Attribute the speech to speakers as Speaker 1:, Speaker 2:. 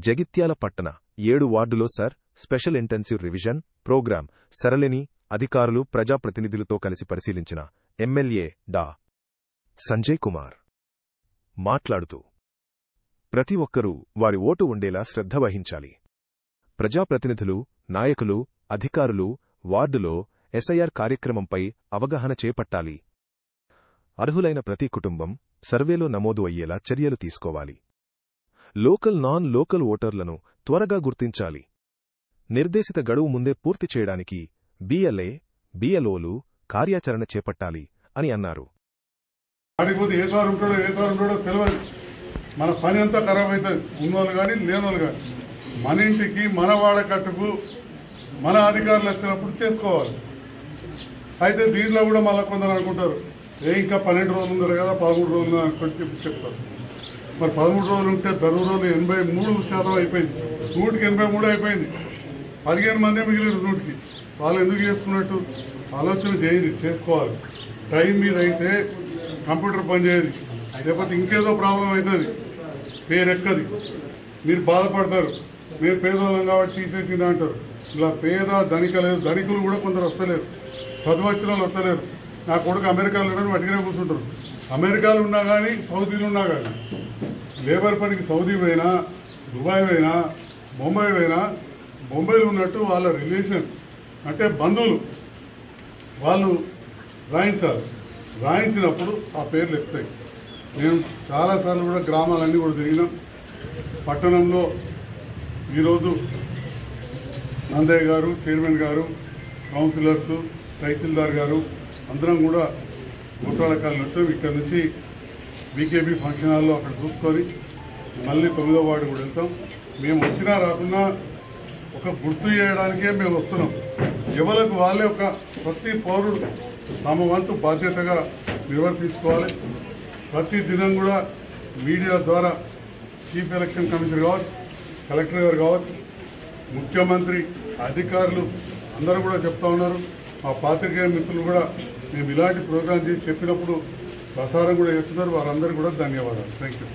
Speaker 1: జగిత్యాల పట్టణ 7 వార్డులో special intensive revision programme సరళిని అధికారులు ప్రజాప్రతినిధులతో కలిసి పరిశీలించిన ఎమ్మెల్యే డా. సంజయ్ కుమార్ మాట్లాడుతూ ప్రతి ఒక్కరూ వారి ఓటు ఉండేలా శ్రద్ధ వహించాలి. ప్రజాప్రతినిధులు, నాయకులు, అధికారులు వార్డులో ఎస్ఐఆర్ కార్యక్రమంపై అవగాహన చేపట్టాలి. అర్హులైన ప్రతి కుటుంబం సర్వేలో నమోదు అయ్యేలా చర్యలు తీసుకోవాలి. లోకల్, నాన్ లోకల్ ఓటర్లను త్వరగా గుర్తించాలి. నిర్దేశిత గడువు ముందే పూర్తి చేయడానికి బిఎల్ఏ, బిఎల్ఓలు కార్యాచరణ చేపట్టాలి అని అన్నారు.
Speaker 2: మన పని అంతా ఖరాబ్ అవుతుంది. ఉన్నోళ్ళు కానీ లేనోళ్ళు కానీ మన ఇంటికి మన వాడకట్టుకు మన అధికారులు వచ్చినప్పుడు చేసుకోవాలి. అయితే దీంట్లో కూడా మళ్ళీ కొందరు అనుకుంటారు, ఇంకా 12 రోజులు ఉన్నారు కదా, 13 రోజులు అనుకుంటే చెప్తారు. మరి 13 రోజులు ఉంటే 10 రోజులు 83% అయిపోయింది. 183 అయిపోయింది. 15 మందే మిగిలిన 100కి. వాళ్ళు ఎందుకు చేసుకున్నట్టు ఆలోచన చేయదు, చేసుకోవాలి. టైం మీద అయితే కంప్యూటర్ పనిచేయదు, లేకపోతే ఇంకేదో ప్రాబ్లం అవుతుంది, పేరెక్కది, మీరు బాధపడతారు. మీరు పేదవాళ్ళం కాబట్టి తీసేసింది అంటారు. ఇలా పేద ధనిక లేదు, ధనికులు కూడా కొందరు వస్తలేరు, చదువు వచ్చిన వాళ్ళు వస్తలేరు. నా కొడుకు అమెరికాలో ఉన్నాడు, వాటికనే కూర్చుంటారు. అమెరికాలో ఉన్నా కానీ, సౌదీలో ఉన్నా కానీ, లేబర్ పనికి సౌదీ పోయినా, దుబాయ్ పోయినా, ముంబై పోయినా, ముంబైలో ఉన్నట్టు వాళ్ళ రిలేషన్స్ అంటే బంధువులు వాళ్ళు రాయించాలి. రాయించినప్పుడు ఆ పేర్లు ఎక్కుతాయి. మేము చాలాసార్లు కూడా గ్రామాలన్నీ కూడా తిరిగినాం. పట్టణంలో ఈరోజు నందయ్య గారు, చైర్మన్ గారు, కౌన్సిలర్స్, తహసీల్దార్ గారు అందరం కూడా గుట్టాలకాలను వచ్చాం. ఇక్కడ నుంచి బీకేబీ ఫంక్షన్ హాల్లో అక్కడ చూసుకొని మళ్ళీ 9వ వార్డు కూడా వెళ్తాం. మేము వచ్చినా రాకున్నా ఒక గుర్తు చేయడానికే మేము వస్తున్నాం. ఎవరికి వాళ్ళే ఒక ప్రతి పౌరుడు తమ వంతు బాధ్యతగా నిర్వర్తించుకోవాలి. ప్రతి దినం కూడా మీడియా ద్వారా చీఫ్ ఎలక్షన్ కమిషనర్ కావచ్చు, కలెక్టర్ గారు కావచ్చు, ముఖ్యమంత్రి, అధికారులు అందరూ కూడా చెప్తా ఉన్నారు. మా పాత్రికేయ మిత్రులు కూడా మేము ఇలాంటి ప్రోగ్రాం చేసి చెప్పినప్పుడు ప్రసారం కూడా చేస్తున్నారు. వారందరూ కూడా ధన్యవాదాలు. Thank you.